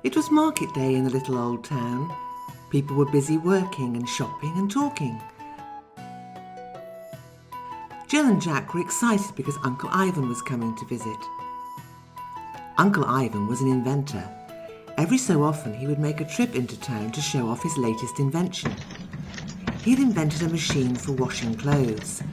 It was market day in the little old town. People were busy working and shopping and talking. Jill and Jack were excited because Uncle Ivan was coming to visit. Uncle Ivan was an inventor. Every so often he would make a trip into town to show off his latest invention. He had invented a machine for washing clothes.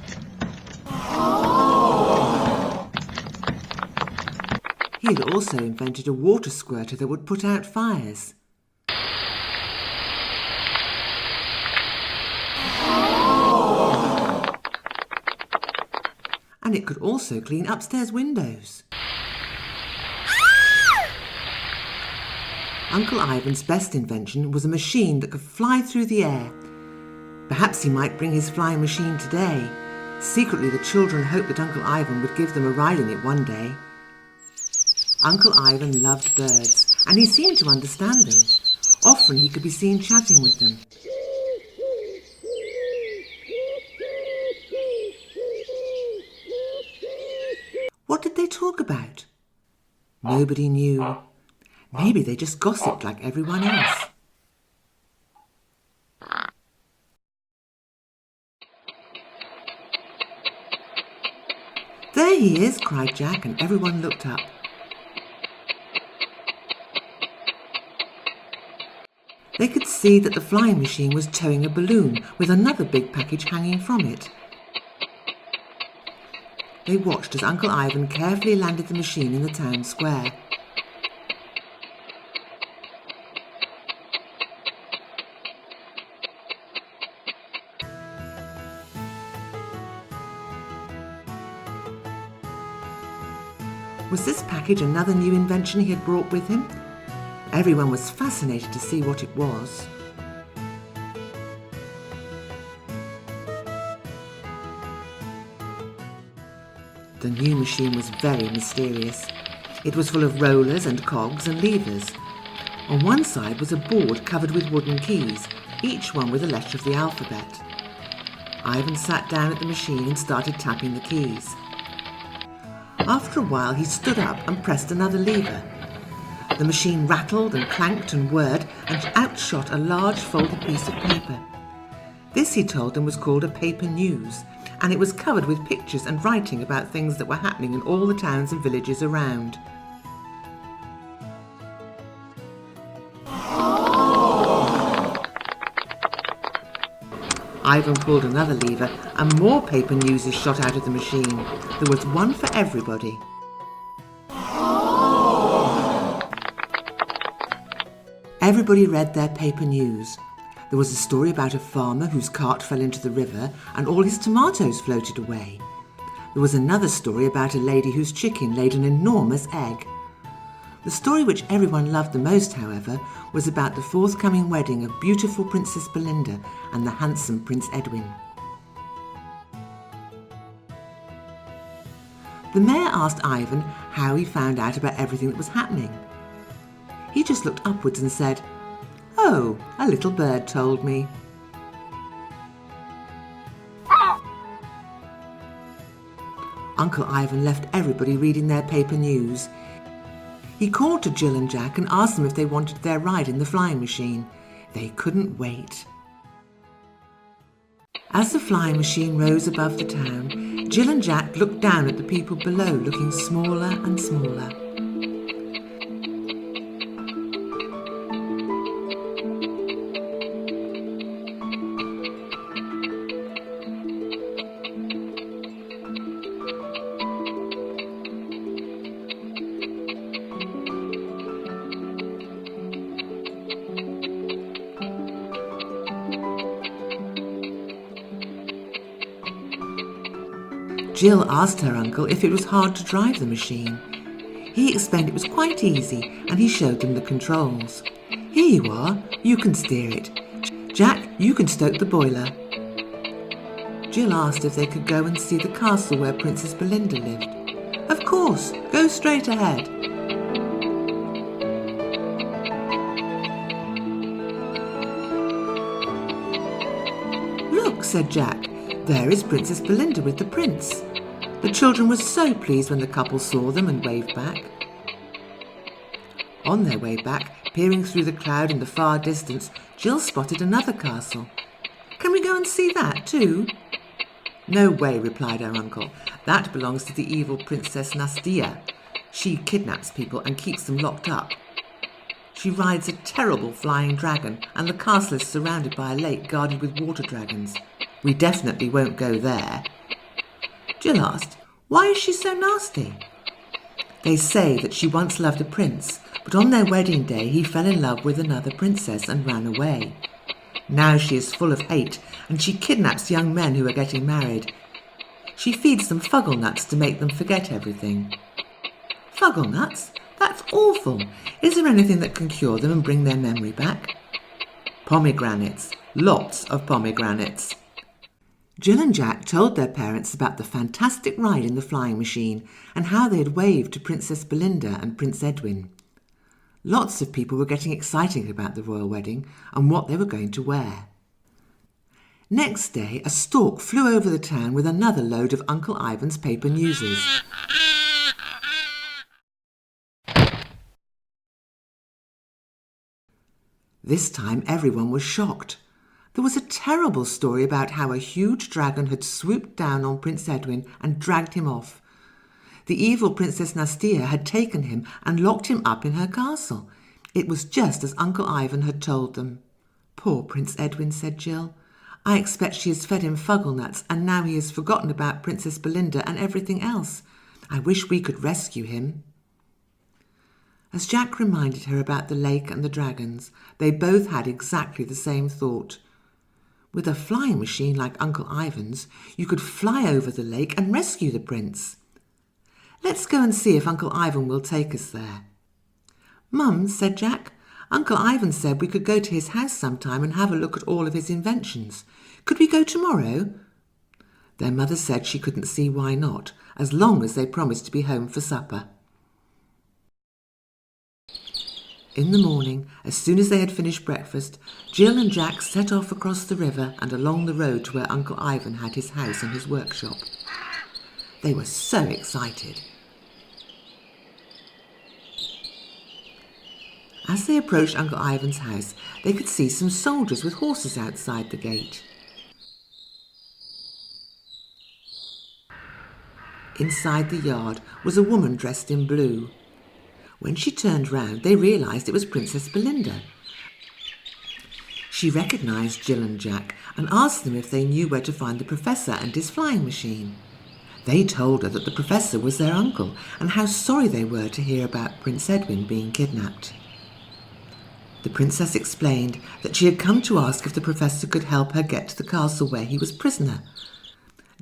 He had also invented a water squirter that would put out fires. And it could also clean upstairs windows. Uncle Ivan's best invention was a machine that could fly through the air. Perhaps he might bring his flying machine today. Secretly, the children hoped that Uncle Ivan would give them a ride in it one day. Uncle Ivan loved birds, and he seemed to understand them. Often he could be seen chatting with them. What did they talk about? Nobody knew. Maybe they just gossiped like everyone else. There he is, cried Jack, and everyone looked up. They could see that the flying machine was towing a balloon with another big package hanging from it. They watched as Uncle Ivan carefully landed the machine in the town square. Was this package another new invention he had brought with him? Everyone was fascinated to see what it was. The new machine was very mysterious. It was full of rollers and cogs and levers. On one side was a board covered with wooden keys, each one with a letter of the alphabet. Ivan sat down at the machine and started tapping the keys. After a while he stood up and pressed another lever. The machine rattled and clanked and whirred, and out shot a large folded piece of paper. This, he told them, was called a paper news, and it was covered with pictures and writing about things that were happening in all the towns and villages around. Ivan pulled another lever, and more paper newses shot out of the machine. There was one for everybody. Everybody read their paper news. There was a story about a farmer whose cart fell into the river and all his tomatoes floated away. There was another story about a lady whose chicken laid an enormous egg. The story which everyone loved the most, however, was about the forthcoming wedding of beautiful Princess Belinda and the handsome Prince Edwin. The mayor asked Ivan how he found out about everything that was happening. He just looked upwards and said, "Oh, a little bird told me." Uncle Ivan left everybody reading their paper news. He called to Jill and Jack and asked them if they wanted their ride in the flying machine. They couldn't wait. As the flying machine rose above the town, Jill and Jack looked down at the people below, looking smaller and smaller. Jill asked her uncle if it was hard to drive the machine. He explained it was quite easy, and he showed them the controls. "Here you are, you can steer it. Jack, you can stoke the boiler." Jill asked if they could go and see the castle where Princess Belinda lived. "Of course, go straight ahead." "Look," said Jack, "there is Princess Belinda with the prince." The children were so pleased when the couple saw them and waved back. On their way back, Peering through the cloud in the far distance, Jill spotted another castle. "Can we go and see that too?" "No way," replied her uncle. "That belongs to the evil Princess Nastia. She kidnaps people and keeps them locked up. She rides a terrible flying dragon, and the castle is surrounded by a lake guarded with water dragons. We definitely won't go there." Jill asked, "Why is she so nasty?" "They say that she once loved a prince, but on their wedding day he fell in love with another princess and ran away. Now she is full of hate, and she kidnaps young men who are getting married. She feeds them fuggle nuts to make them forget everything." "Fuggle nuts? That's awful. Is there anything that can cure them and bring their memory back?" "Pomegranates. Lots of pomegranates." Jill and Jack told their parents about the fantastic ride in the flying machine and how they had waved to Princess Belinda and Prince Edwin. Lots of people were getting excited about the royal wedding and what they were going to wear. Next day, a stork flew over the town with another load of Uncle Ivan's paper newses. This time everyone was shocked. There was a terrible story about how a huge dragon had swooped down on Prince Edwin and dragged him off. The evil Princess Nastia had taken him and locked him up in her castle. It was just as Uncle Ivan had told them. "Poor Prince Edwin," said Jill. "I expect she has fed him fuggle nuts and now he has forgotten about Princess Belinda and everything else. I wish we could rescue him." As Jack reminded her about the lake and the dragons, they both had exactly the same thought. With a flying machine like Uncle Ivan's, you could fly over the lake and rescue the prince. "Let's go and see if Uncle Ivan will take us there." "Mum," said Jack, "Uncle Ivan said we could go to his house sometime and have a look at all of his inventions. Could we go tomorrow?" Their mother said she couldn't see why not, as long as they promised to be home for supper. In the morning, as soon as they had finished breakfast, Jill and Jack set off across the river and along the road to where Uncle Ivan had his house and his workshop. They were so excited. As they approached Uncle Ivan's house, they could see some soldiers with horses outside the gate. Inside the yard was a woman dressed in blue. When she turned round, they realised it was Princess Belinda. She recognised Jill and Jack and asked them if they knew where to find the Professor and his flying machine. They told her that the Professor was their uncle and how sorry they were to hear about Prince Edwin being kidnapped. The Princess explained that she had come to ask if the Professor could help her get to the castle where he was prisoner.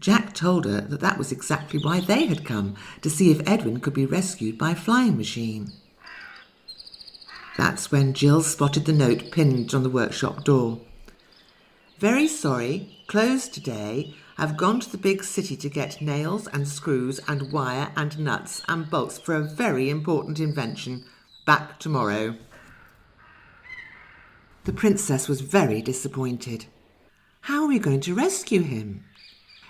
Jack told her that that was exactly why they had come, to see if Edwin could be rescued by a flying machine. That's when Jill spotted the note pinned on the workshop door. "Very sorry, closed today. I've gone to the big city to get nails and screws and wire and nuts and bolts for a very important invention. Back tomorrow." The princess was very disappointed. How are we going to rescue him?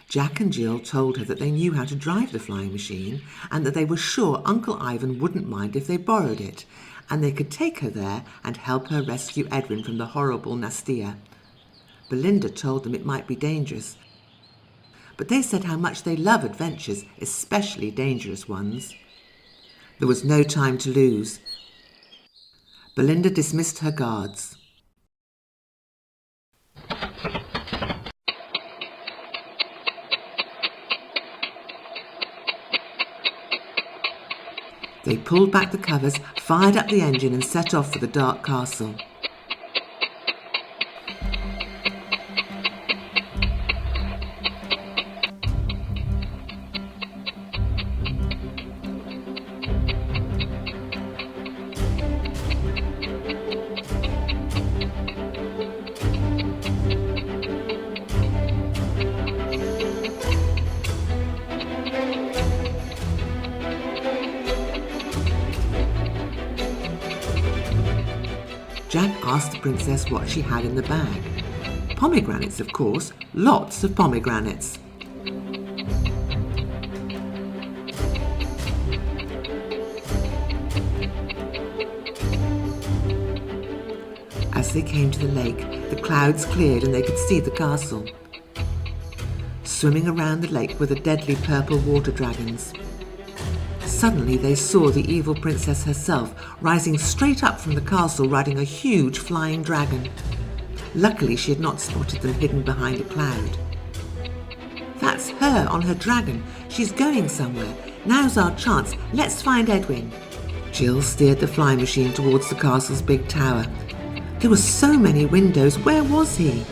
Jack and Jill told her that they knew how to drive the flying machine and that they were sure Uncle Ivan wouldn't mind if they borrowed it, and they could take her there and help her rescue Edwin from the horrible Nastia. Belinda told them it might be dangerous, but they said how much they love adventures, especially dangerous ones. There was no time to lose. Belinda dismissed her guards. They pulled back the covers, fired up the engine and set off for the dark castle. Jack asked the princess what she had in the bag. Pomegranates, of course, lots of pomegranates. they came to the lake, the clouds cleared and they could see the castle. Swimming around the lake were the deadly purple water dragons. Suddenly they saw the evil princess herself rising straight up from the castle riding a huge flying dragon. Luckily she had not spotted them hidden behind a cloud. That's her on her dragon. She's going somewhere. Now's our chance. Let's find Edwin. Jill steered the flying machine towards the castle's big tower. There were so many windows. Where was he?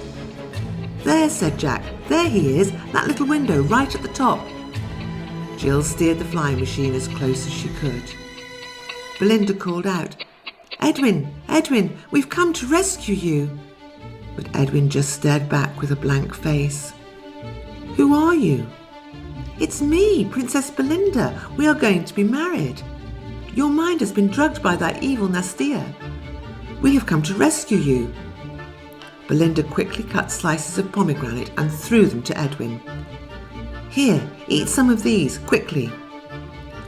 There, said Jack. There he is, that little window right at the top. Jill steered the flying machine as close as she could. Belinda called out, Edwin, Edwin, we've come to rescue you. But Edwin just stared back with a blank face. Who are you? It's me, Princess Belinda. We are going to be married. Your mind has been drugged by that evil Nastia. We have come to rescue you. Belinda quickly cut slices of pomegranate and threw them to Edwin. Here, eat some of these, quickly.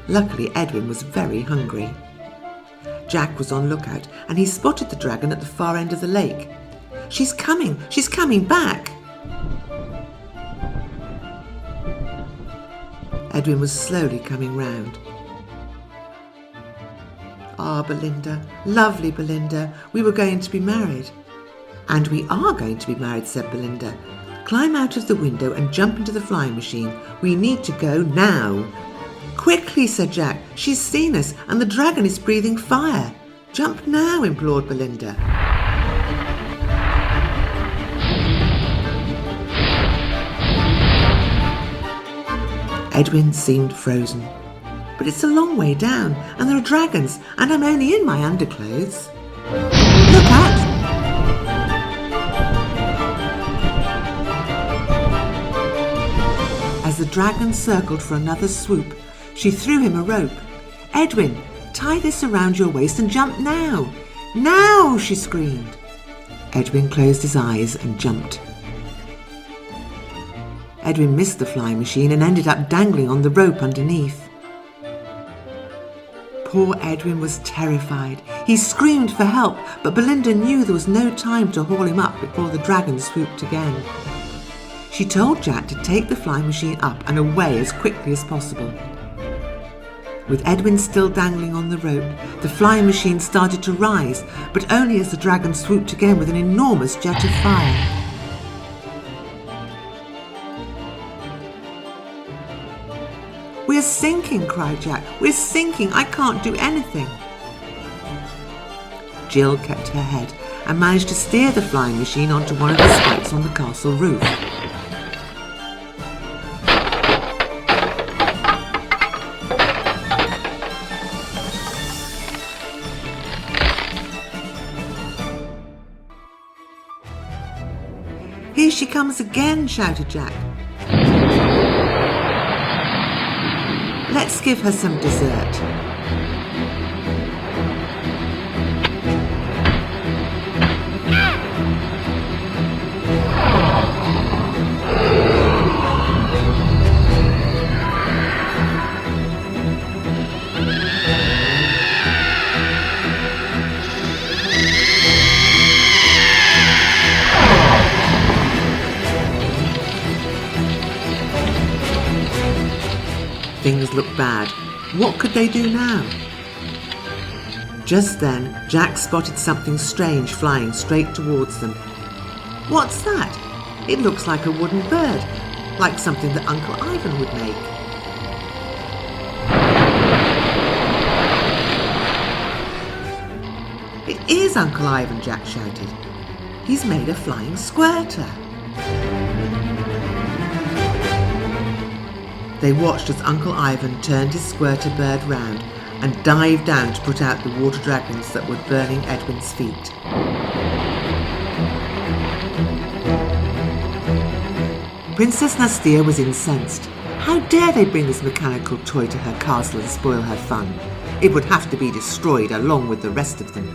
Luckily, Edwin was very hungry. Jack was on lookout and he spotted the dragon at the far end of the lake. She's coming back. Edwin was slowly coming round. Ah, Belinda, lovely Belinda, we were going to be married. And we are going to be married, said Belinda. Climb out of the window and jump into the flying machine. We need to go now. Quickly, said Jack. She's seen us and the dragon is breathing fire. Jump now, implored Belinda. Edwin seemed frozen. But it's a long way down and there are dragons and I'm only in my underclothes. Look out! As the dragon circled for another swoop, she threw him a rope. Edwin, tie this around your waist and jump now. Now, she screamed. Edwin closed his eyes and jumped. Edwin missed the flying machine and ended up dangling on the rope underneath. Poor Edwin was terrified. He screamed for help, but Belinda knew there was no time to haul him up before the dragon swooped again. She told Jack to take the flying machine up and away as quickly as possible. With Edwin still dangling on the rope, the flying machine started to rise, but only as the dragon swooped again with an enormous jet of fire. We're sinking, cried Jack. We're sinking. I can't do anything. Jill kept her head and managed to steer the flying machine onto one of the spikes on the castle roof. Here she comes again, shouted Jack. Let's give her some dessert. Things looked bad. What could they do now? Just then, Jack spotted something strange flying straight towards them. What's that? It looks like a wooden bird, like something that Uncle Ivan would make. It is Uncle Ivan, Jack shouted. He's made a flying squirter. They watched as Uncle Ivan turned his squirter bird round and dived down to put out the water dragons that were burning Edwin's feet. Princess Nastia was incensed. How dare they bring this mechanical toy to her castle and spoil her fun? It would have to be destroyed along with the rest of them.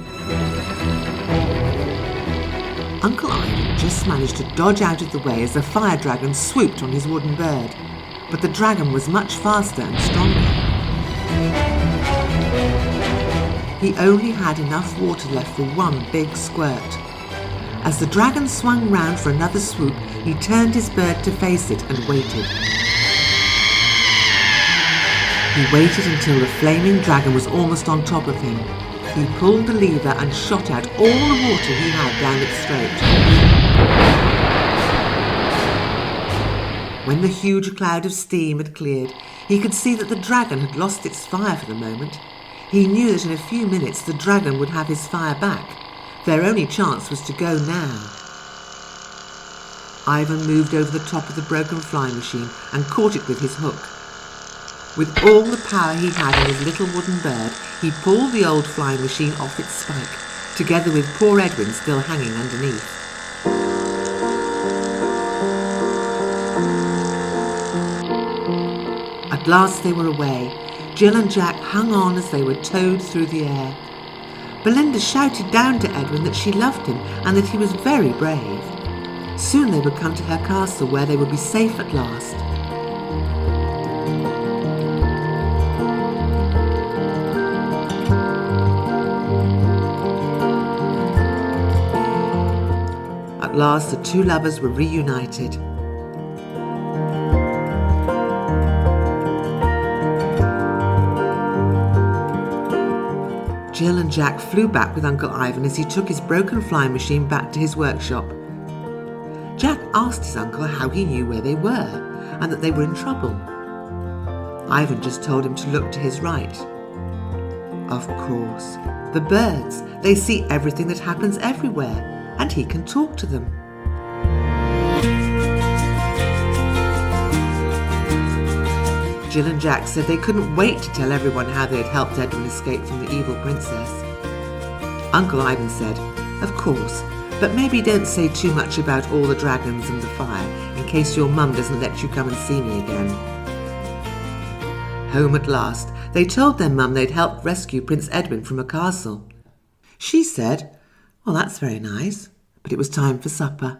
Uncle Ivan just managed to dodge out of the way as the fire dragon swooped on his wooden bird. But the dragon was much faster and stronger. He only had enough water left for one big squirt. As the dragon swung round for another swoop, he turned his bird to face it and waited. He waited until the flaming dragon was almost on top of him. He pulled the lever and shot out all the water he had down its throat. When the huge cloud of steam had cleared, he could see that the dragon had lost its fire for the moment. He knew that in a few minutes the dragon would have his fire back. Their only chance was to go now. Ivan moved over the top of the broken flying machine and caught it with his hook. With all the power he had in his little wooden bird, he pulled the old flying machine off its spike, together with poor Edwin still hanging underneath. At last they were away. Jill and Jack hung on as they were towed through the air. Belinda shouted down to Edwin that she loved him and that he was very brave. Soon they would come to her castle where they would be safe at last. At last the two lovers were reunited. Jill and Jack flew back with Uncle Ivan as he took his broken flying machine back to his workshop. Jack asked his uncle how he knew where they were and that they were in trouble. Ivan just told him to look to his right. Of course, the birds, they see everything that happens everywhere, and he can talk to them. Jill and Jack said they couldn't wait to tell everyone how they had helped Edwin escape from the evil princess. Uncle Ivan said, "Of course, but maybe don't say too much about all the dragons and the fire in case your mum doesn't let you come and see me again." Home at last, they told their mum they'd helped rescue Prince Edwin from a castle. She said, "Well, that's very nice," but it was time for supper.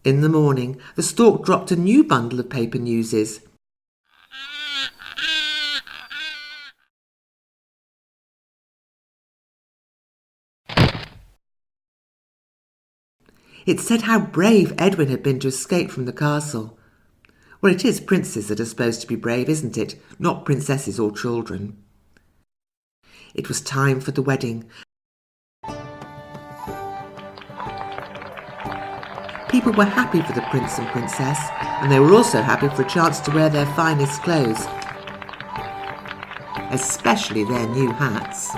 In the morning, the stork dropped a new bundle of paper newses. It said how brave Edwin had been to escape from the castle. Well, it is princes that are supposed to be brave, isn't it? Not princesses or children. It was time for the wedding. People were happy for the prince and princess, and they were also happy for a chance to wear their finest clothes, especially their new hats.